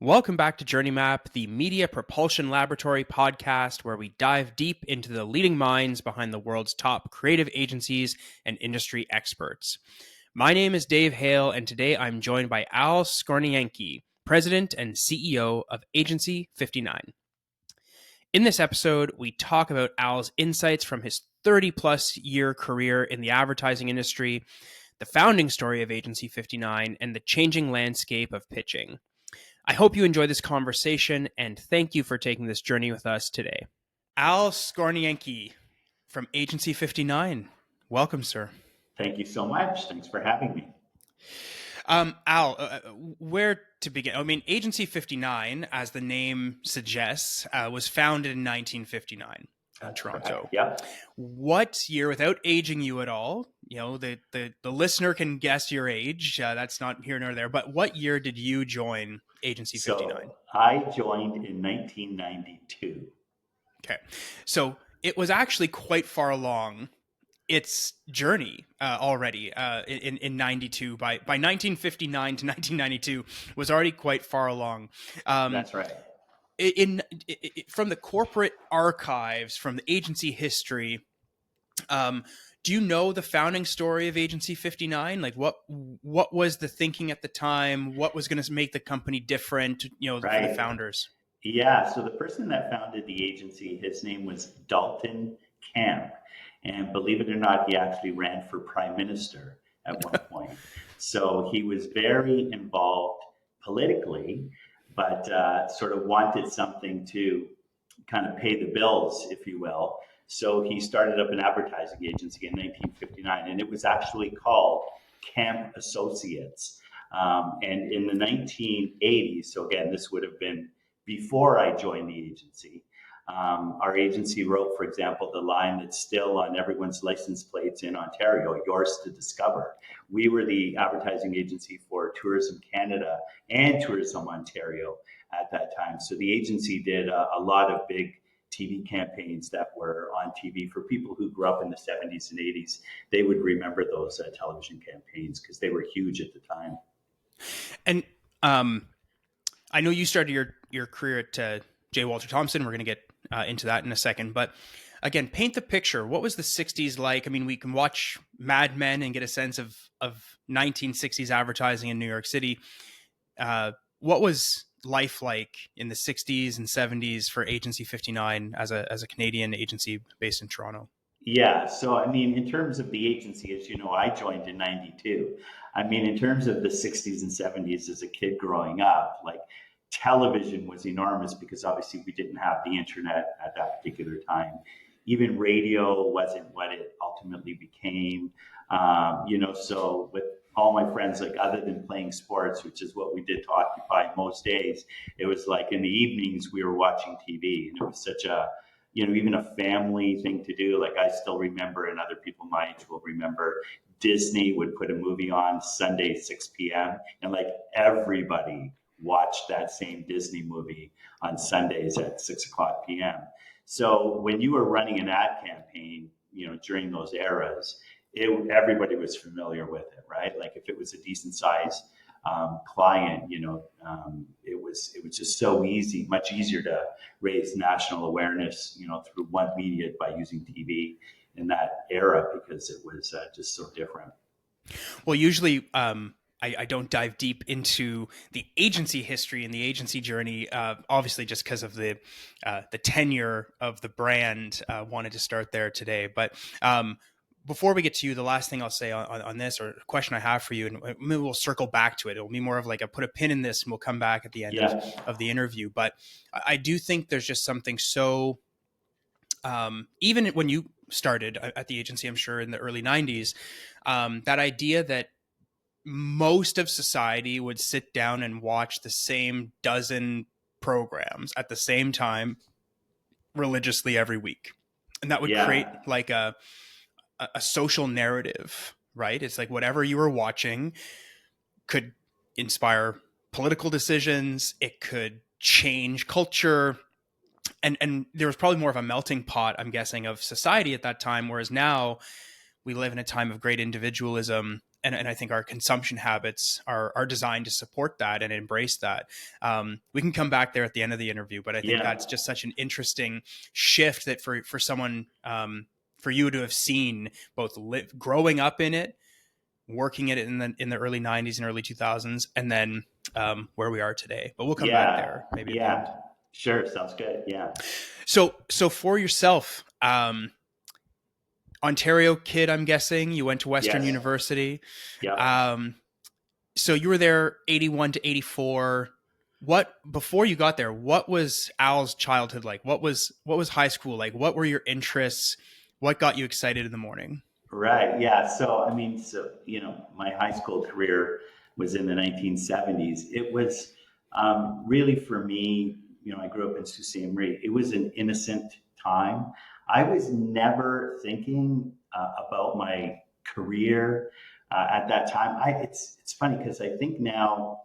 Welcome back to Journey Map, the Media Propulsion Laboratory podcast, where we dive deep into the leading minds behind the world's top creative agencies and industry experts. My name is Dave Hale, and today I'm joined by Al Scornaienchi, President and CEO of Agency 59. In this episode, we talk about Al's insights from his 30-plus year career in the advertising industry, the founding story of Agency 59, and the changing landscape of pitching. I hope you enjoy this conversation, and thank you for taking this journey with us today. Al Scornaienchi from Agency 59. Welcome, sir. Thank you so much. Thanks for having me. Al, where to begin? I mean, Agency 59, as the name suggests, was founded in 1959 in Toronto. Yeah. What year, without aging you at all, the listener can guess your age. That's not here nor there. But what year did you join Agency 59? So I joined in 1992. Okay. So it was actually quite far along its journey already in 92. By 1959 to 1992 was already quite far along. That's right. From the corporate archives, from the agency history, do you know the founding story of Agency 59? Like what was the thinking at the time? What was going to make the company different, for the founders? Yeah. So the person that founded the agency, his name was Dalton Camp. And believe it or not, he actually ran for prime minister at one point. So he was very involved politically, but sort of wanted something to kind of pay the bills, if you will. So he started up an advertising agency in 1959, and it was actually called Camp Associates. And in the 1980s, so again, this would have been before I joined the agency, our agency wrote, for example, the line that's still on everyone's license plates in Ontario, yours to discover. We were the advertising agency for Tourism Canada and Tourism Ontario at that time. So the agency did a lot of big TV campaigns that were on TV for people who grew up in the 70s and 80s. They would remember those television campaigns because they were huge at the time. And I know you started your career at J. Walter Thompson. We're going to get into that in a second. But again, paint the picture. What was the 60s like? I mean, we can watch Mad Men and get a sense of 1960s advertising in New York City. What was life like in the 60s and 70s for Agency 59 as a Canadian agency based in Toronto? Yeah. So, I mean, in terms of the agency, as you know, I joined in 92. I mean, in terms of the 60s and 70s as a kid growing up, like television was enormous because obviously we didn't have the internet at that particular time. Even radio wasn't what it ultimately became. So with all my friends, like other than playing sports, which is what we did to occupy most days, it was like in the evenings we were watching TV, and it was such a, even a family thing to do. Like I still remember, and other people my age will remember, Disney would put a movie on Sunday, 6 p.m. and like everybody watched that same Disney movie on Sundays at 6 o'clock p.m. So when you were running an ad campaign, during those eras, everybody was familiar with it, right? Like if it was a decent size client, it was just so easy, much easier to raise national awareness, through one media by using TV in that era because it was just so different. Well, usually I don't dive deep into the agency history and the agency journey, obviously just because of the tenure of the brand. Wanted to start there today. But before we get to you, the last thing I'll say on this, or a question I have for you, and maybe we'll circle back to it. It'll be more of like put a pin in this and we'll come back at the end of the interview. But I do think there's just something so, even when you started at the agency, I'm sure in the early 90s, that idea that most of society would sit down and watch the same dozen programs at the same time religiously every week. And that would create like a social narrative, right? It's like whatever you were watching could inspire political decisions. It could change culture. And there was probably more of a melting pot, I'm guessing, of society at that time. Whereas now we live in a time of great individualism. and I think our consumption habits are designed to support that and embrace that. We can come back there at the end of the interview, but I think Yeah. that's just such an interesting shift that for someone, for you to have seen both growing up in it, working in it in the early 90s and early 2000s, and then where we are today. But we'll come back Yeah. there maybe at the end. Yeah. Sure. Sounds good. Yeah. So for yourself, Ontario kid, I'm guessing you went to Western Yes. University. Yeah. Um, so you were there 81 to 84. What before you got there, what was Al's childhood like? What was high school like? What were your interests? What got you excited in the morning? Right. Yeah. So, I mean, my high school career was in the 1970s. It was really for me, I grew up in Sault Ste. Marie. It was an innocent time. I was never thinking about my career at that time. It's funny because I think now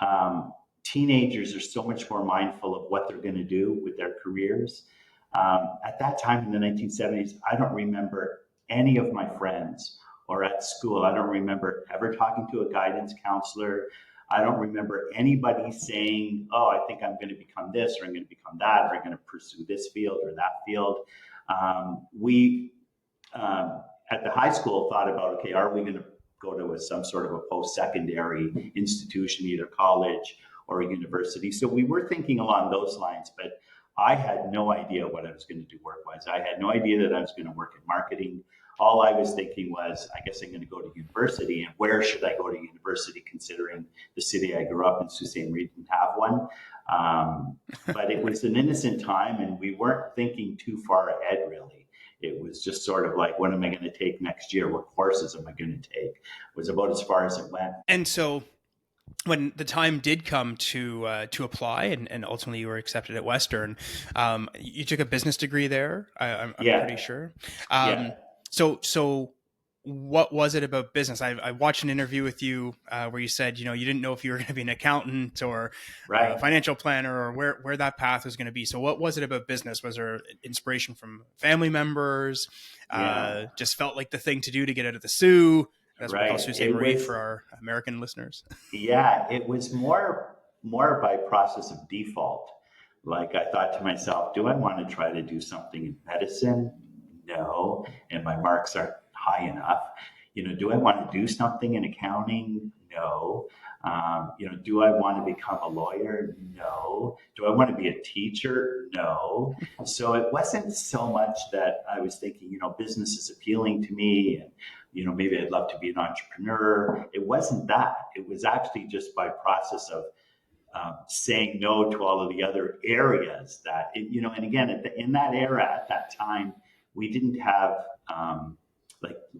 um, teenagers are so much more mindful of what they're going to do with their careers. At that time in the 1970s, I don't remember any of my friends or at school. I don't remember ever talking to a guidance counselor. I don't remember anybody saying, "Oh, I think I'm going to become this, or I'm going to become that, or I'm going to pursue this field or that field." We at the high school thought about, okay, are we going to go to some sort of a post-secondary institution, either college or a university? So we were thinking along those lines, but I had no idea what I was going to do work-wise. I had no idea that I was going to work in marketing. All I was thinking was, I guess I'm going to go to university, and where should I go to university, considering the city I grew up in, Sault Ste. Marie, didn't have one. But it was an innocent time, and we weren't thinking too far ahead, really. It was just sort of like, what am I going to take next year? What courses am I going to take? It was about as far as it went. And so when the time did come to apply, and ultimately you were accepted at Western, you took a business degree there. I'm pretty Yeah, sure. yeah, So what was it about business? I watched an interview with you where you said, you didn't know if you were going to be an accountant or a right. financial planner or where that path was going to be. So what was it about business? Was there inspiration from family members? Yeah, Just felt like the thing to do to get out of the Sioux. That's what we call right. Sault Ste. It Marie was, for our American listeners. yeah, it was more by process of default. Like I thought to myself, do I want to try to do something in medicine? No, and my marks aren't high enough. Do I want to do something in accounting? No. Do I want to become a lawyer? No. Do I want to be a teacher? No. So it wasn't so much that I was thinking, business is appealing to me, and maybe I'd love to be an entrepreneur. It wasn't that. It was actually just by process of saying no to all of the other areas and again, in that era, at that time, we didn't have,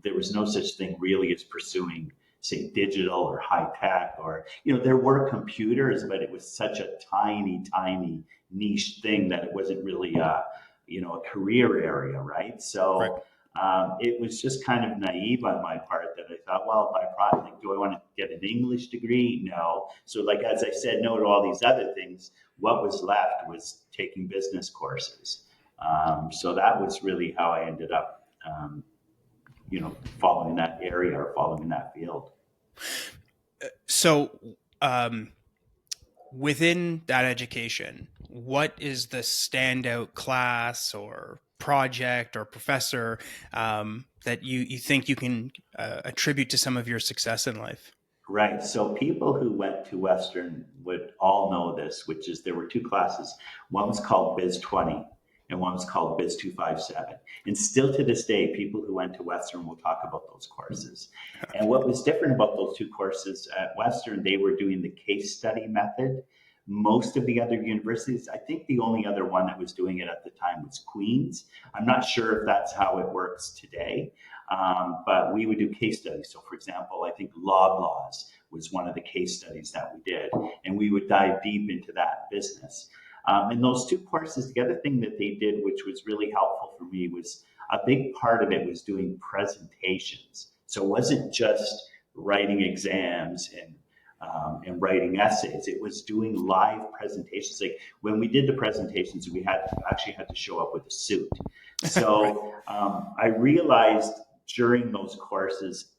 there was no such thing really as pursuing, say, digital or high tech, or, there were computers, but it was such a tiny, tiny niche thing that it wasn't really, a career area, right? Right. So, it was just kind of naive on my part that I thought, well, do I want to get an English degree? No. So, like as I said, no to all these other things. What was left was taking business courses. So that was really how I ended up, following that area or following that field. So, um, within that education, what is the standout class or project or professor that you think you can attribute to some of your success in life? Right. So people who went to Western would all know this, which is there were two classes. One was called Biz 20 and one was called Biz 257. And still to this day, people who went to Western will talk about those courses. And what was different about those two courses at Western, they were doing the case study method. Most of the other universities, I think the only other one that was doing it at the time was Queen's. I'm not sure if that's how it works today. But we would do case studies. So, for example, I think Loblaws was one of the case studies that we did, and we would dive deep into that business. And those two courses, the other thing that they did, which was really helpful for me, was a big part of it was doing presentations. So it wasn't just writing exams and writing essays. It was doing live presentations. Like when we did the presentations, we actually had to show up with a suit. Right. So I realized during those courses,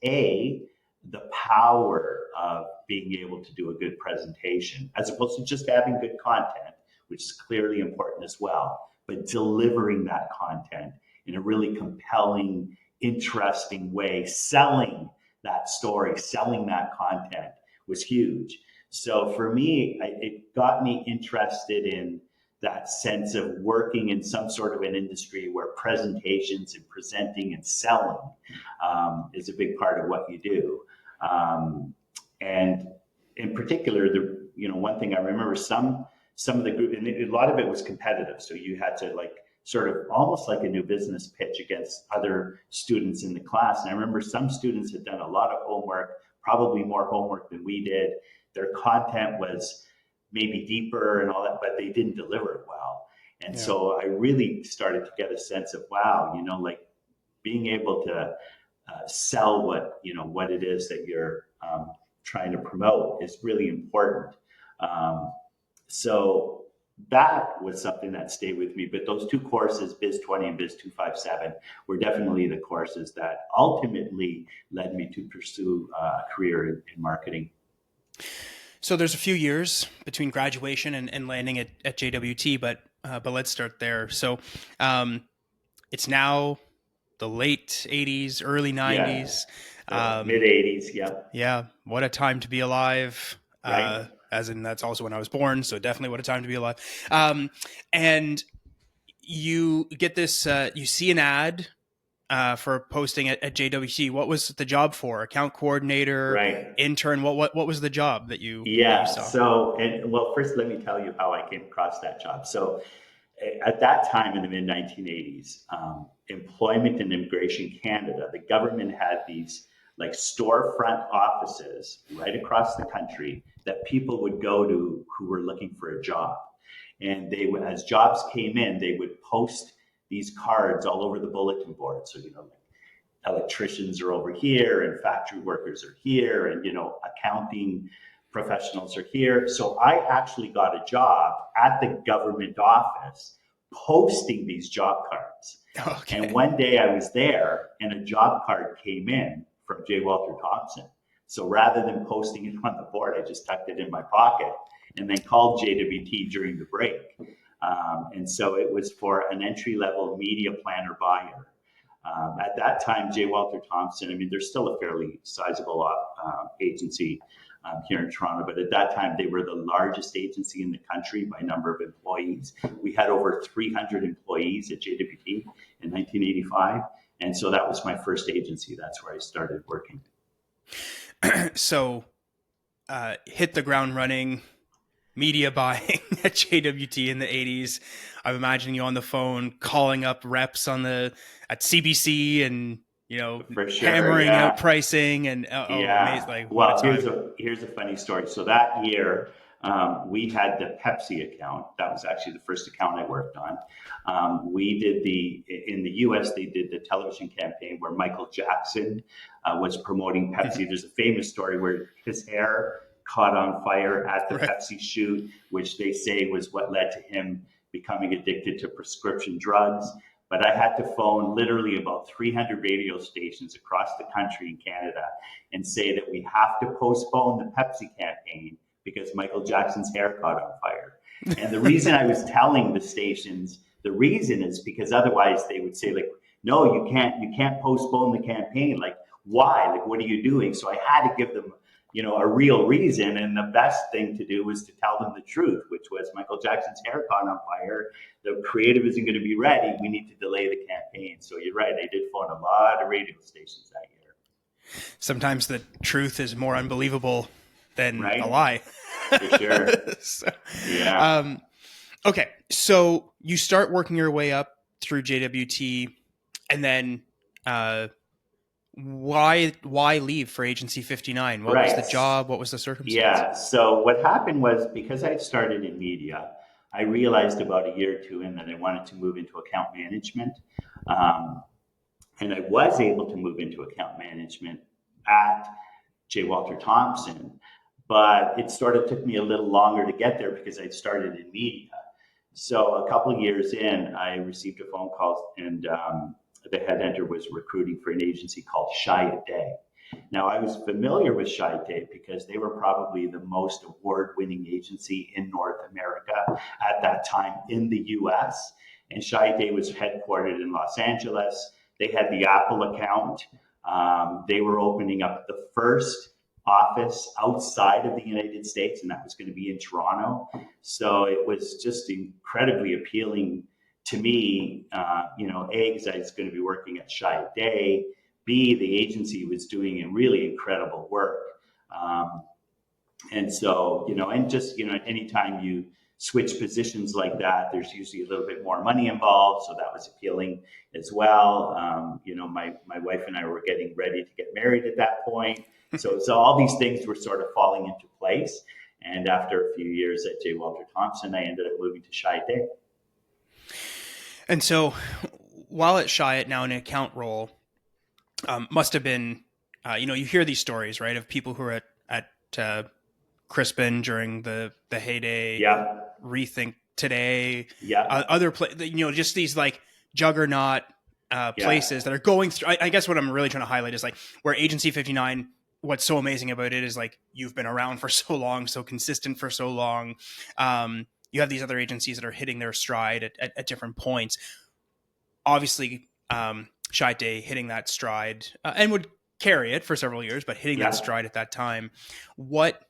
the power of being able to do a good presentation, as opposed to just having good content, which is clearly important as well, but delivering that content in a really compelling, interesting way, selling that story, selling that content was huge. So for me, it got me interested in that sense of working in some sort of an industry where presentations and presenting and selling is a big part of what you do. And in particular, one thing I remember, some of the group, and a lot of it was competitive. So you had to like sort of almost like a new business pitch against other students in the class. And I remember some students had done a lot of homework, probably more homework than we did. Their content was maybe deeper and all that, but they didn't deliver it well. And Yeah. so I really started to get a sense of, wow, like being able to sell what it is that you're trying to promote is really important. So that was something that stayed with me. But those two courses, Biz 20 and Biz 257, were definitely the courses that ultimately led me to pursue a career in marketing. So there's a few years between graduation and landing at JWT, but let's start there. So it's now the late 80s, early Yeah, 90s. the mid 80s. Yeah, Yeah, what a time to be alive. right, As in, that's also when I was born. So definitely what a time to be alive. And you get this, you see an ad for posting at JWT. What was the job for? Account coordinator, right. intern? What was the job that you Yeah. saw? So, and well, first, let me tell you how I came across that job. So, at that time in the mid 1980s, Employment and Immigration Canada, the government had these like storefront offices right across the country that people would go to who were looking for a job. And they would, as jobs came in, they would post these cards all over the bulletin board. So, electricians are over here and factory workers are here and accounting professionals are here. So I actually got a job at the government office posting these job cards. And Okay. one day I was there and a job card came in from J. Walter Thompson. So rather than posting it on the board, I just tucked it in my pocket and then called JWT during the break. And so it was for an entry level media planner buyer. At that time, J. Walter Thompson, I mean, they're still a fairly sizable agency here in Toronto, but at that time, they were the largest agency in the country by number of employees. We had over 300 employees at JWT in 1985. And so that was my first agency. That's where I started working. So hit the ground running, media buying at JWT in the 80s. I'm imagining you on the phone calling up reps at CBC and For sure, hammering out yeah. pricing and amazing, Yeah. like what a Well, time. here's a funny story. So that year, we had the Pepsi account. That was actually the first account I worked on. We did in the U.S. They did the television campaign where Michael Jackson was promoting Pepsi. There's a famous story where his hair caught on fire at the Right. Pepsi shoot, which they say was what led to him becoming addicted to prescription drugs. But I had to phone literally about 300 radio stations across the country in Canada and say that we have to postpone the Pepsi campaign because Michael Jackson's hair caught on fire. And the reason I was telling the stations, the reason is because otherwise they would say like, no, you can't postpone the campaign. Like, why? Like, what are you doing? So I had to give them, a real reason. And the best thing to do was to tell them the truth, which was Michael Jackson's hair caught on fire. The creative isn't going to be ready. We need to delay the campaign. So you're right. I did phone a lot of radio stations that year. Sometimes the truth is more unbelievable than a Right? lie. For sure. So, Yeah. um, okay, so you start working your way up through JWT, and then why leave for Agency 59? What was the Right. job? What was the circumstance? Yeah. So what happened was because I started in media, I realized about a year or two in that I wanted to move into account management. Um, and I was able to move into account management at J. Walter Thompson, but it sort of took me a little longer to get there because I started in media. So a couple of years in, I received a phone call, and the headhunter was recruiting for an agency called Shy a Day. Now, I was familiar with Shyte because they were probably the most award-winning agency in North America at that time in the US. And Shyte was headquartered in Los Angeles. They had the Apple account. They were opening up the first office outside of the United States, and that was going to be in Toronto. So it was just incredibly appealing to me, A, because I was going to be working at Shyte, B, the agency was doing a really incredible work. Um, and so, and just, anytime you switch positions like that, there's usually a little bit more money involved. So that was appealing as well. My wife and I were getting ready to get married at that point. So all these things were sort of falling into place. And after a few years at J. Walter Thompson, I ended up moving to Shyte. And so while at Shyte, now in an account role, must have been, you hear these stories, right, of people who are at Crispin during the heyday, Yeah. Rethink Today, Yeah. just these like juggernaut places that are going through. I guess what I'm really trying to highlight is like where Agency 59. What's so amazing about it is like you've been around for so long, so consistent for so long. You have these other agencies that are hitting their stride at different points. Obviously, Shyte hitting that stride and would carry it for several years, but hitting that stride at that time. What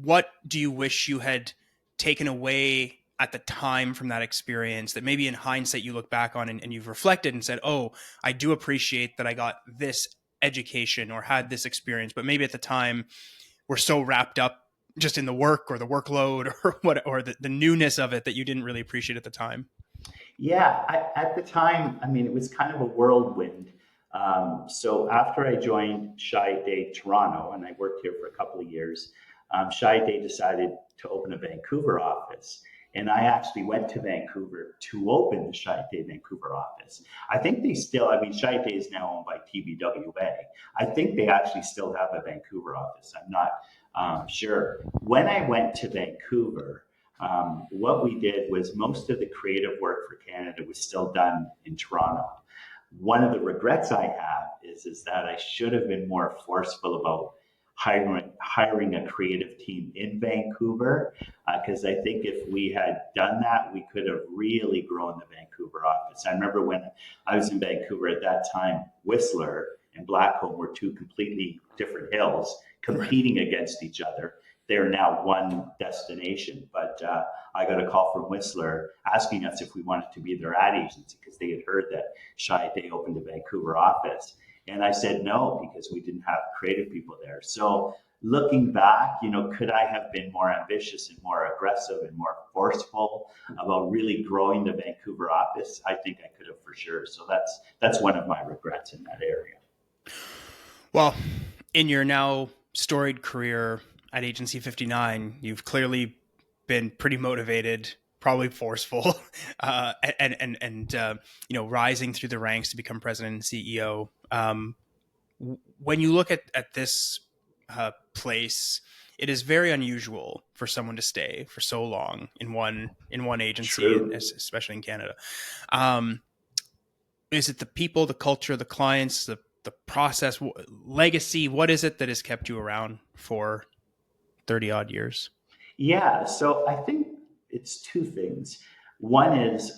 what do you wish you had taken away at the time from that experience that maybe in hindsight you look back on and you've reflected and said, oh, I do appreciate that I got this education or had this experience, but maybe at the time we're so wrapped up just in the work or the workload or the newness of it that you didn't really appreciate at the time? Yeah, at the time, it was kind of a whirlwind. So after I joined Shyte Toronto, and I worked here for a couple of years, Shyte decided to open a Vancouver office. And I actually went to Vancouver to open the Shyte Vancouver office. I think they still, Shyte is now owned by TBWA. I think they actually still have a Vancouver office. I'm not sure. When I went to Vancouver, what we did was most of the creative work for Canada was still done in Toronto. One of the regrets I have is that I should have been more forceful about hiring a creative team in Vancouver, because I think if we had done that, we could have really grown the Vancouver office. I remember when I was in Vancouver at that time, Whistler and Blackcomb were two completely different hills competing against each other. They're now one destination. But I got a call from Whistler asking us if we wanted to be their ad agency because they had heard that Shyte opened a Vancouver office. And I said no, because we didn't have creative people there. So looking back, could I have been more ambitious and more aggressive and more forceful about really growing the Vancouver office? I think I could have for sure. So that's one of my regrets in that area. Well, in your now storied career at Agency 59, you've clearly been pretty motivated, probably forceful, and rising through the ranks to become president and CEO. When you look at this place, it is very unusual for someone to stay for so long in one agency, True. especially in Canada. Is it the people, the culture, the clients, the process, legacy? What is it that has kept you around for 30 odd years? Yeah, so I think it's two things. One is,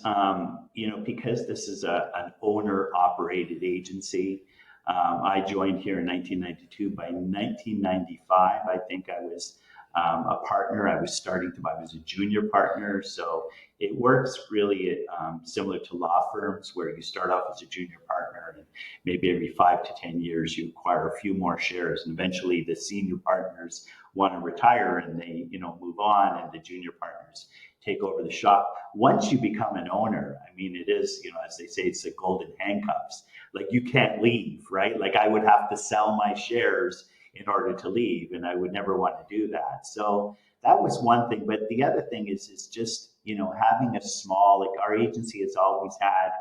because this is an owner operated agency. I joined here in 1992. By 1995, I think I was a partner. I was a junior partner. So it works really similar to law firms where you start off as a junior partner and maybe every 5 to 10 years you acquire a few more shares. And eventually the senior partners want to retire and they, move on and the junior partners take over the shop. Once you become an owner, it is, as they say, it's the golden handcuffs. Like you can't leave, right? Like I would have to sell my shares in order to leave, and I would never want to do that. So that was one thing. But the other thing is just, having a small, like our agency has always had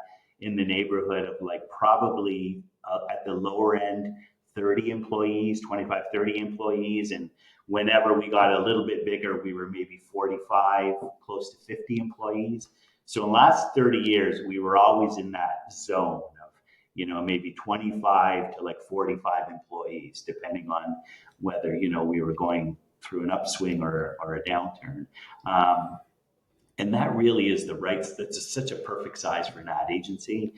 in the neighborhood of like probably at the lower end, 30 employees, 25, 30 employees. And whenever we got a little bit bigger, we were maybe 45, close to 50 employees. So in the last 30 years, we were always in that zone of maybe 25 to like 45 employees, depending on whether, we were going through an upswing or a downturn. And that really is that's such a perfect size for an ad agency,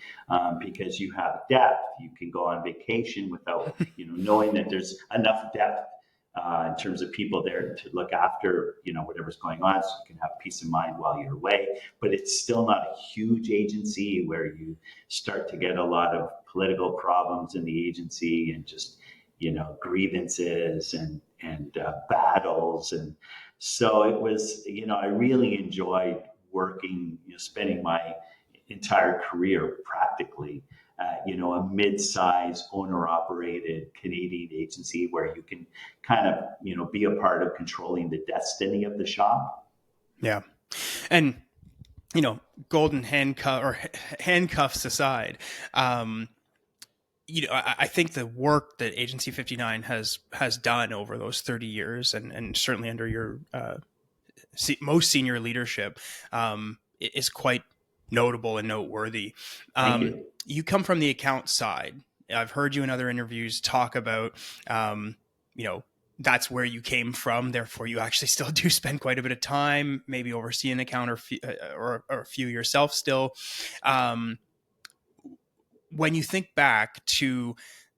because you have depth. You can go on vacation without, knowing that there's enough depth in terms of people there to look after, whatever's going on, so you can have peace of mind while you're away. But it's still not a huge agency where you start to get a lot of political problems in the agency and just, grievances and battles. And so it was, I really enjoyed working, spending my entire career practically at, a mid-sized owner-operated Canadian agency where you can kind of, be a part of controlling the destiny of the shop. Yeah. And, golden handcuffs aside, I think the work that Agency 59 has done over those 30 years, and certainly under your most senior leadership, is quite notable and noteworthy. Thank you. You come from the account side. I've heard you in other interviews talk about, that's where you came from. Therefore, you actually still do spend quite a bit of time, maybe oversee an account or a few yourself still. When you think back to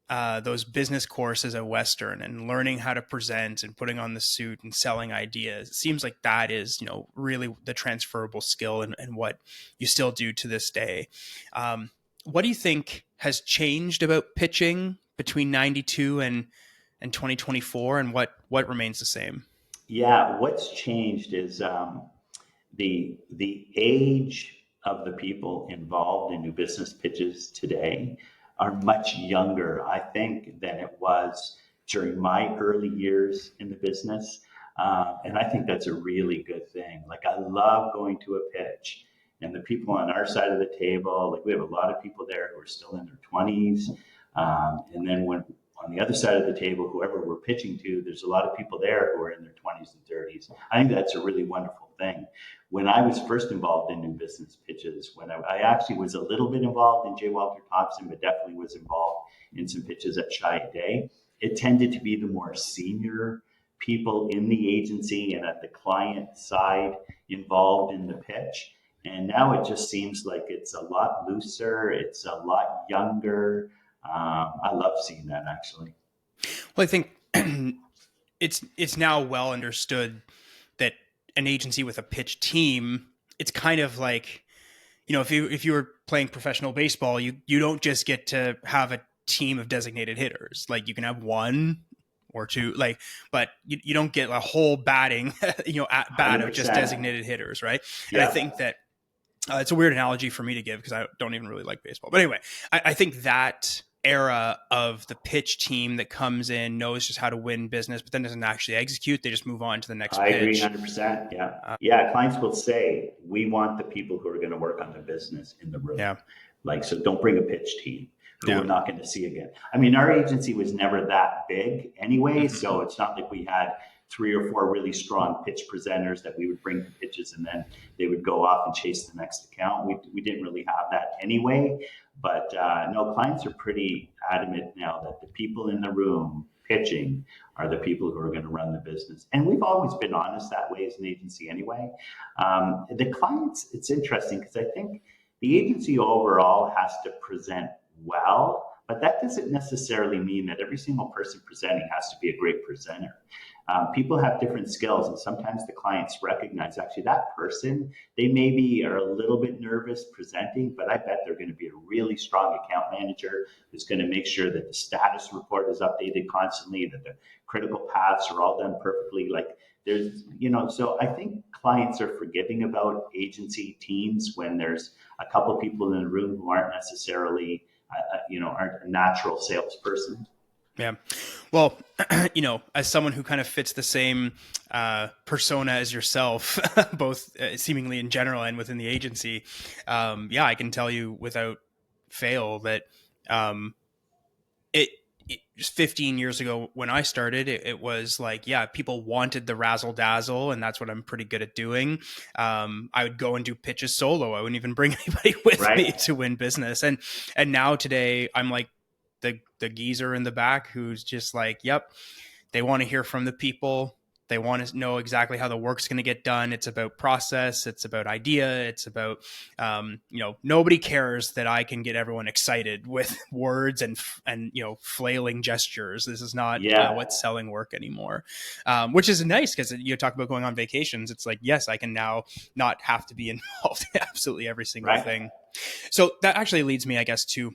those business courses at Western and learning how to present and putting on the suit and selling ideas, it seems like that is, really the transferable skill and what you still do to this day. What do you think has changed about pitching between 92 and 2024, and what remains the same? Yeah, what's changed is the age of the people involved in new business pitches today are much younger, I think, than it was during my early years in the business. And I think that's a really good thing. Like, I love going to a pitch, and the people on our side of the table, like, we have a lot of people there who are still in their 20s. And then when on the other side of the table, whoever we're pitching to, there's a lot of people there who are in their 20s and 30s. I think that's a really wonderful thing. When I was first involved in new business pitches, when I actually was a little bit involved in J. Walter Thompson, but definitely was involved in some pitches at Chiat Day, it tended to be the more senior people in the agency and at the client side involved in the pitch. And now it just seems like it's a lot looser, it's a lot younger. I love seeing that, actually. Well, I think it's now well understood that an agency with a pitch team, it's kind of like, if you were playing professional baseball, you don't just get to have a team of designated hitters. Like, you can have one or two, but you don't get a whole batting, at bat of just designated hitters, right? And I think that it's a weird analogy for me to give because I don't even really like baseball. But anyway, I think that era of the pitch team that comes in, knows just how to win business, but then doesn't actually execute. They just move on to the next pitch. I agree 100%. Yeah. Yeah. Clients will say, we want the people who are going to work on the business in the room. Yeah. Like, so don't bring a pitch team who we're not going to see again. I mean, our agency was never that big anyway. So it's not like we had 3 or 4 really strong pitch presenters that we would bring to pitches and then they would go off and chase the next account. We didn't really have that anyway. But no, clients are pretty adamant now that the people in the room pitching are the people who are going to run the business. And we've always been honest that way as an agency anyway. The clients, it's interesting because I think the agency overall has to present well, but that doesn't necessarily mean that every single person presenting has to be a great presenter. People have different skills, and sometimes the clients recognize actually that person, they maybe are a little bit nervous presenting, but I bet they're going to be a really strong account manager who's going to make sure that the status report is updated constantly, that the critical paths are all done perfectly. Like, there's, so I think clients are forgiving about agency teams when there's a couple people in the room who aren't necessarily, aren't a natural salesperson. Yeah. Well, as someone who kind of fits the same persona as yourself, both seemingly in general and within the agency, I can tell you without fail that just 15 years ago when I started, it was like, yeah, people wanted the razzle dazzle, and that's what I'm pretty good at doing. I would go and do pitches solo. I wouldn't even bring anybody with me Right. to win business. And now today, I'm like the geezer in the back who's just like, yep, they want to hear from the people. They want to know exactly how the work's going to get done. It's about process. It's about idea. It's about, nobody cares that I can get everyone excited with words and flailing gestures. This is not Yeah. what's selling work anymore, which is nice because you talk about going on vacations. It's like, yes, I can now not have to be involved in absolutely every single Right. thing. So that actually leads me, I guess, to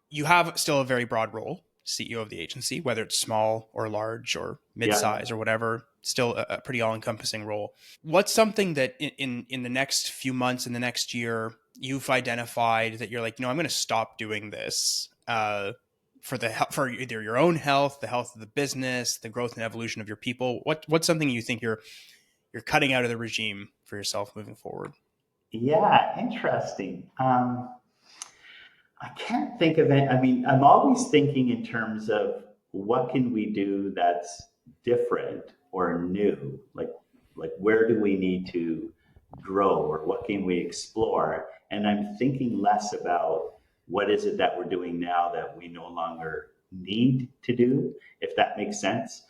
you have still a very broad role, CEO of the agency, whether it's small or large or Yeah. mid-size or whatever, still a pretty all-encompassing role. What's something that in the next few months, in the next year, you've identified that you're like, I'm going to stop doing this for either your own health, the health of the business, the growth and evolution of your people? What's something you think you're cutting out of the regime for yourself moving forward? Yeah. Interesting. I can't think of it. I mean, I'm always thinking in terms of what can we do that's different or new? Like where do we need to grow or what can we explore? And I'm thinking less about what is it that we're doing now that we no longer need to do, if that makes sense.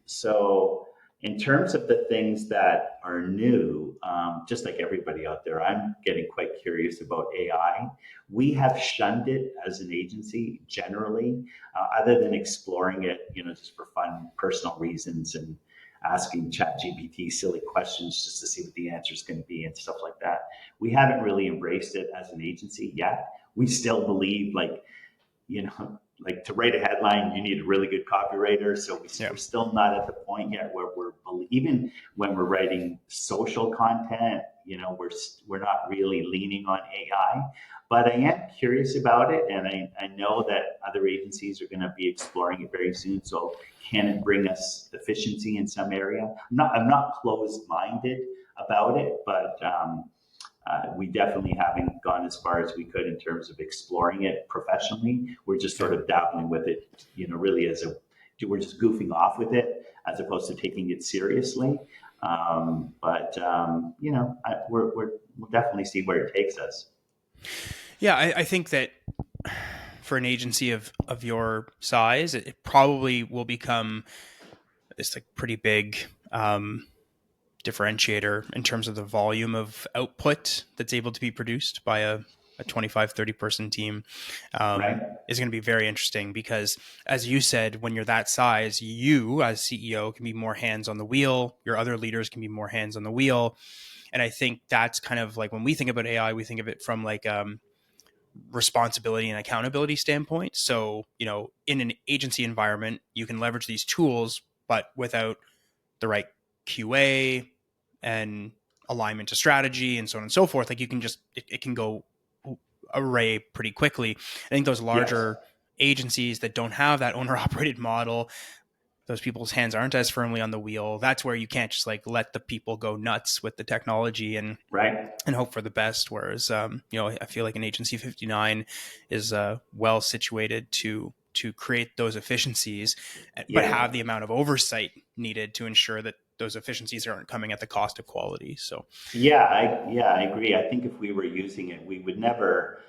So in terms of the things that are new, just like everybody out there, I'm getting quite curious about AI. We have shunned it as an agency generally, other than exploring it, just for fun, personal reasons and asking ChatGPT silly questions just to see what the answer is going to be and stuff like that. We haven't really embraced it as an agency yet. We still believe like to write a headline, you need a really good copywriter. So Yeah. we're still not at the point yet where even when we're writing social content, we're not really leaning on AI. But I am curious about it, and I know that other agencies are going to be exploring it very soon. So can it bring us efficiency in some area? I'm not closed minded about it, but we definitely haven't gone as far as we could in terms of exploring it professionally. We're just sort Yeah. of dabbling with it, really we're just goofing off with it as opposed to taking it seriously. We'll definitely see where it takes us. Yeah, I think that for an agency of your size, it probably will become this like pretty big differentiator in terms of the volume of output that's able to be produced by a 25, 30 person team, Right. is going to be very interesting because, as you said, when you're that size, you as CEO can be more hands on the wheel. Your other leaders can be more hands on the wheel. And I think that's kind of like when we think about AI, we think of it from like responsibility and accountability standpoint. So, in an agency environment, you can leverage these tools, but without the right QA and alignment to strategy and so on and so forth, like you can just, it can go array pretty quickly. I think those Yes. larger agencies that don't have that owner operated model, those people's hands aren't as firmly on the wheel. That's where you can't just like let the people go nuts with the technology Right. and hope for the best. Whereas, I feel like an agency 59 is well situated to create those efficiencies, but Yeah. have the amount of oversight needed to ensure that those efficiencies aren't coming at the cost of quality. So, Yeah, I agree. I think if we were using it, we would never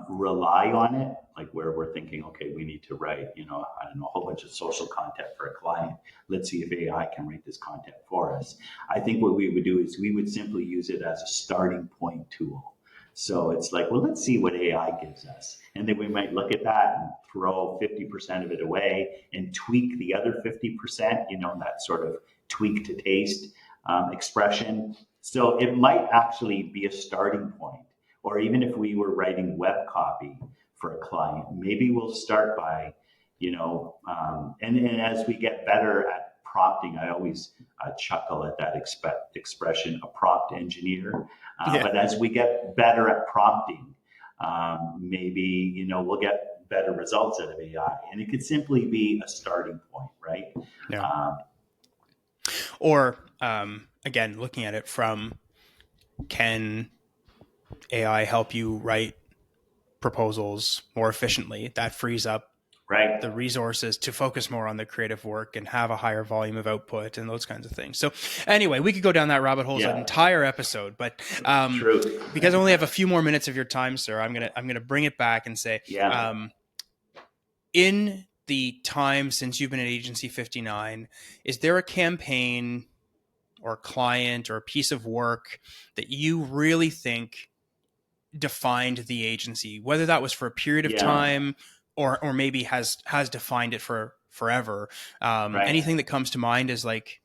rely on it, like where we're thinking, okay, we need to write, I don't know, a whole bunch of social content for a client. Let's see if AI can write this content for us. I think what we would do is we would simply use it as a starting point tool. So it's like, well, let's see what AI gives us. And then we might look at that and throw 50% of it away and tweak the other 50%, that sort of tweak to taste expression. So it might actually be a starting point. Or even if we were writing web copy for a client, maybe we'll start by, and as we get better at prompting, I always chuckle at that expression, a prompt engineer. yeah, But as we get better at prompting, maybe, we'll get better results out of AI. And it could simply be a starting point, right? yeah. Um, Or again, looking at it from, can AI help you write proposals more efficiently. That frees up Right. the resources to focus more on the creative work and have a higher volume of output and those kinds of things. So anyway, we could go down that rabbit hole as an Yeah. entire episode, but True. because I only have a few more minutes of your time, sir, I'm gonna bring it back and say, Yeah. in the time since you've been at Agency 59, is there a campaign or a client or a piece of work that you really think defined the agency, whether that was for a period of Yeah. time or maybe has defined it for forever? Right. Anything that comes to mind is like,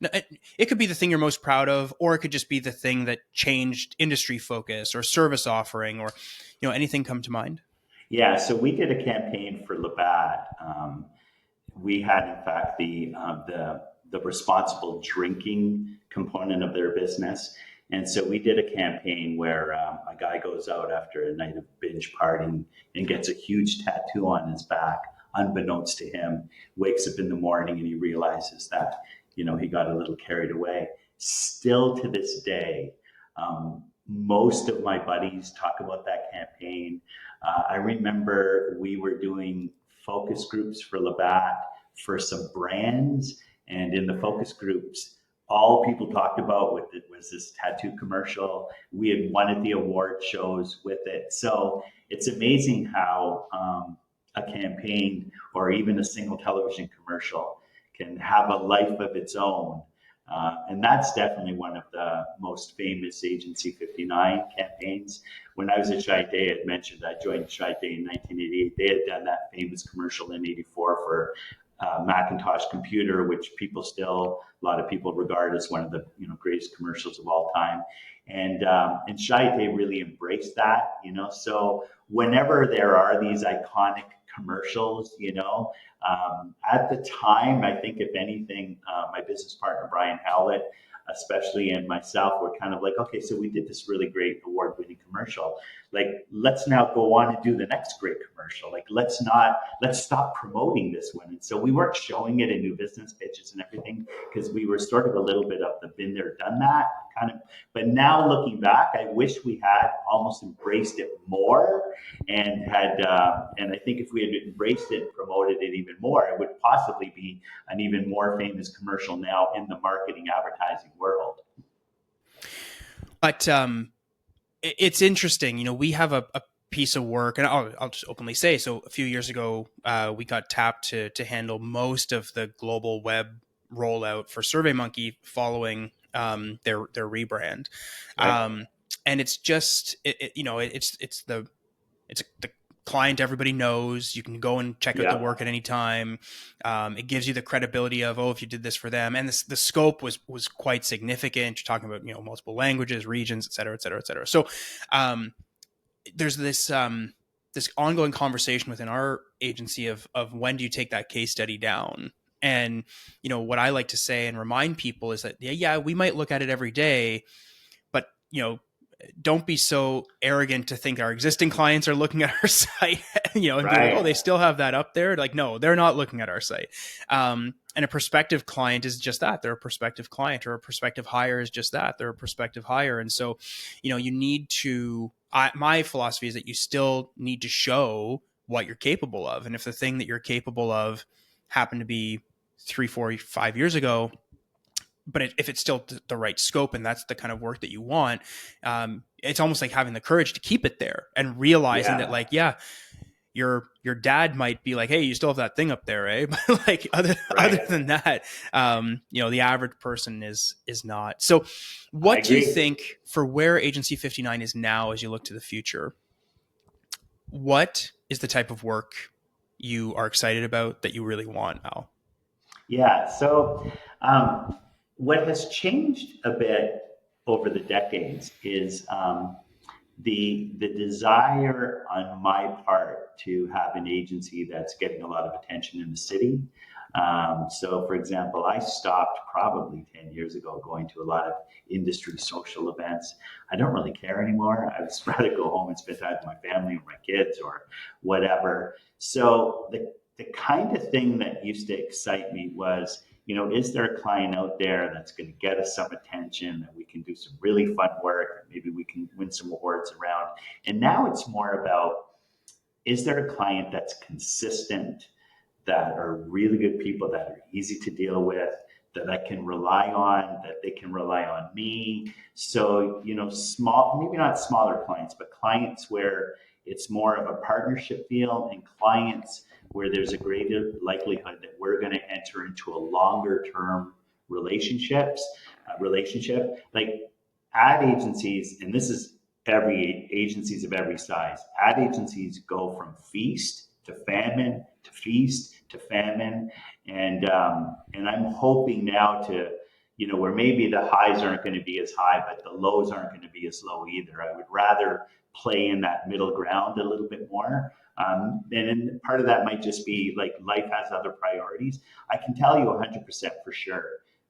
it could be the thing you're most proud of, or it could just be the thing that changed industry focus or service offering, or anything come to mind? Yeah. So we did a campaign for Labatt. We had, in fact, the responsible drinking component of their business, and so we did a campaign where a guy goes out after a night of binge partying and gets a huge tattoo on his back, unbeknownst to him. Wakes up in the morning and he realizes that he got a little carried away. Still to this day, most of my buddies talk about that campaign. I remember we were doing focus groups for Labatt for some brands, and in the focus groups, all people talked about with it was this tattoo commercial. We had won at the award shows with it, so it's amazing how a campaign or even a single television commercial can have a life of its own. And that's definitely one of the most famous Agency 59 campaigns. When I was at Day, I had mentioned I joined Day in 1988. They had done that famous commercial in '84 for Macintosh computer, which a lot of people regard as one of the greatest commercials of all time. And Day really embraced that. So whenever there are these iconic commercials, at the time, I think if anything, my business partner Brian Howlett, especially, and myself were kind of like, okay, so we did this really great award-winning commercial. Like, let's now go on and do the next great commercial. Like, let's stop promoting this one. And so we weren't showing it in new business pitches and everything because we were sort of a little bit of the been there, done that kind of. But now looking back, I wish we had almost embraced it more and I think if we had embraced it and promoted it even more, it would possibly be an even more famous commercial now in the marketing advertising world. But it's interesting. We have a piece of work, and I'll just openly say, so a few years ago, we got tapped to handle most of the global web rollout for SurveyMonkey following their rebrand. Right. And it's just, it's the client everybody knows. You can go and check out the Yeah. work at any time. It gives you the credibility of, if you did this for them. And the scope was quite significant. You're talking about, multiple languages, regions, et cetera, et cetera, et cetera. So there's this ongoing conversation within our agency of when do you take that case study down? And, what I like to say and remind people is that, yeah, we might look at it every day, but, don't be so arrogant to think our existing clients are looking at our site, and be like, oh, they still have that up there. Like, no, they're not looking at our site. And a prospective client is just that. They're a prospective client, or a prospective hire is just that. They're a prospective hire. And so, you need to, my philosophy is that you still need to show what you're capable of. And if the thing that you're capable of happened to be 3, 4, 5 years ago, but if it's still the right scope and that's the kind of work that you want, it's almost like having the courage to keep it there and realizing that, like, yeah, your dad might be like, hey, you still have that thing up there, eh? But like other than that, the average person is not. So what do you think for where Agency 59 is now as you look to the future? What is the type of work you are excited about that you really want, Al? Yeah. So what has changed a bit over the decades is the desire on my part to have an agency that's getting a lot of attention in the city. So, for example, I stopped probably 10 years ago going to a lot of industry social events. I don't really care anymore. I would rather go home and spend time with my family or my kids or whatever. So, the kind of thing that used to excite me was, is there a client out there that's going to get us some attention, that we can do some really fun work, maybe we can win some awards around. And now it's more about is there a client that's consistent, that are really good people, that are easy to deal with, that I can rely on, that they can rely on me. So, small, maybe not smaller clients, but clients where it's more of a partnership feel, and clients where there's a greater likelihood that we're going to enter into a longer term relationship. Like ad agencies, and this is every agencies of every size. Ad agencies go from feast to famine to feast to famine, and I'm hoping now to, where maybe the highs aren't going to be as high, but the lows aren't going to be as low either. I would rather play in that middle ground a little bit more. And part of that might just be like life has other priorities. I can tell you 100% for sure.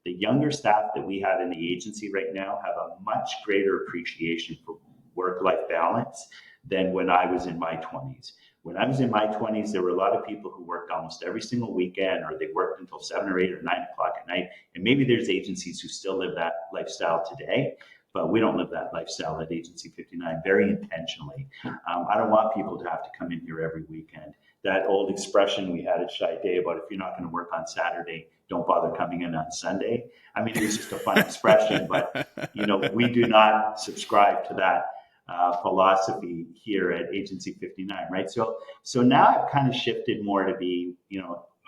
The younger staff that we have in the agency right now have a much greater appreciation for work-life balance than when I was in my 20s. When I was in my 20s, there were a lot of people who worked almost every single weekend, or they worked until 7 or 8 or 9 o'clock at night. And maybe there's agencies who still live that lifestyle today, but we don't live that lifestyle at Agency 59 very intentionally. I don't want people to have to come in here every weekend. That old expression we had at Shy Day about if you're not going to work on Saturday, don't bother coming in on Sunday. I mean, it was just a fun expression, but we do not subscribe to that philosophy here at Agency 59, right? So now I've kind of shifted more to be,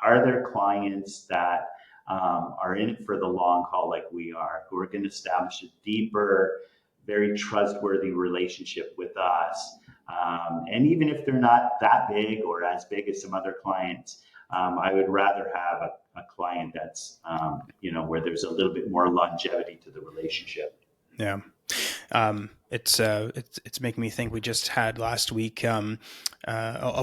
are there clients that are in it for the long haul like we are, who are going to establish a deeper, very trustworthy relationship with us? And even if they're not that big or as big as some other clients, I would rather have a client that's, where there's a little bit more longevity to the relationship. Yeah. It's making me think. We just had last week a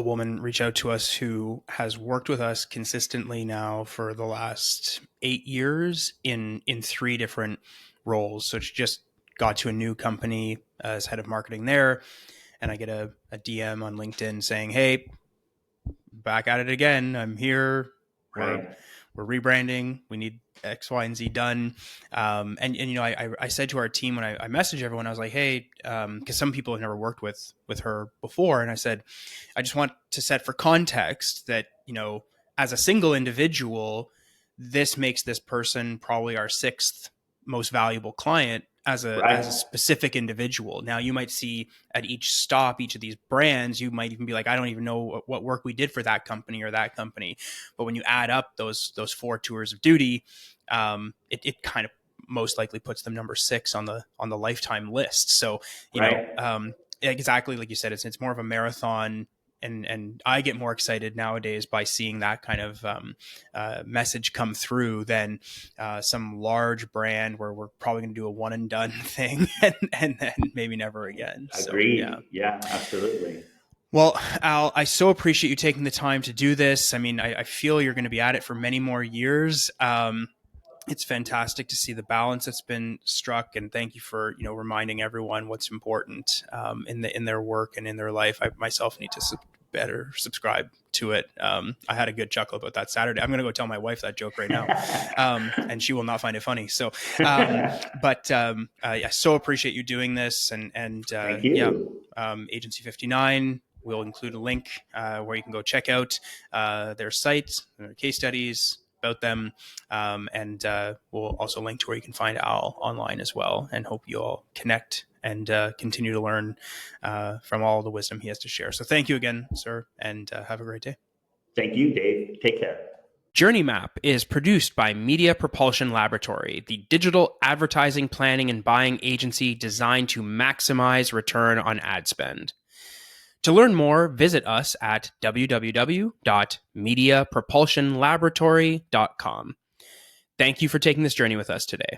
woman reach out to us who has worked with us consistently now for the last 8 years in 3 different roles. So she just got to a new company as head of marketing there, and I get a DM on LinkedIn saying, "Hey, back at it again. I'm here. Right. We're rebranding. We need X, Y, and Z done." And I said to our team when I messaged everyone, I was like, "Hey," because some people have never worked with her before, and I said, "I just want to set for context that as a single individual, this makes this person probably our 6th most valuable client as a specific individual. Now you might see at each stop, each of these brands, you might even be like, I don't even know what work we did for that company or that company. But when you add up those 4 tours of duty, it kind of most likely puts them number 6 on the lifetime list. So, exactly like you said, it's more of a marathon. And I get more excited nowadays by seeing that kind of message come through than some large brand where we're probably going to do a one and done thing and then maybe never again. Agreed. So, yeah, absolutely. Well, Al, I so appreciate you taking the time to do this. I mean, I feel you're going to be at it for many more years. It's fantastic to see the balance that's been struck, and thank you for reminding everyone what's important in their work and in their life. I myself need to better subscribe to it. I had a good chuckle about that Saturday. I'm going to go tell my wife that joke right now, and she will not find it funny. So, I so appreciate you doing this, and Thank you. Agency 59. We'll include a link where you can go check out their sites, their case studies about them, and we'll also link to where you can find Al online as well, and hope you all connect and continue to learn from all the wisdom he has to share. So thank you again, sir, and have a great day. Thank you, Dave. Take care. Journey Map is produced by Media Propulsion Laboratory, the digital advertising planning and buying agency designed to maximize return on ad spend. To learn more, visit us at www.mediapropulsionlaboratory.com. Thank you for taking this journey with us today.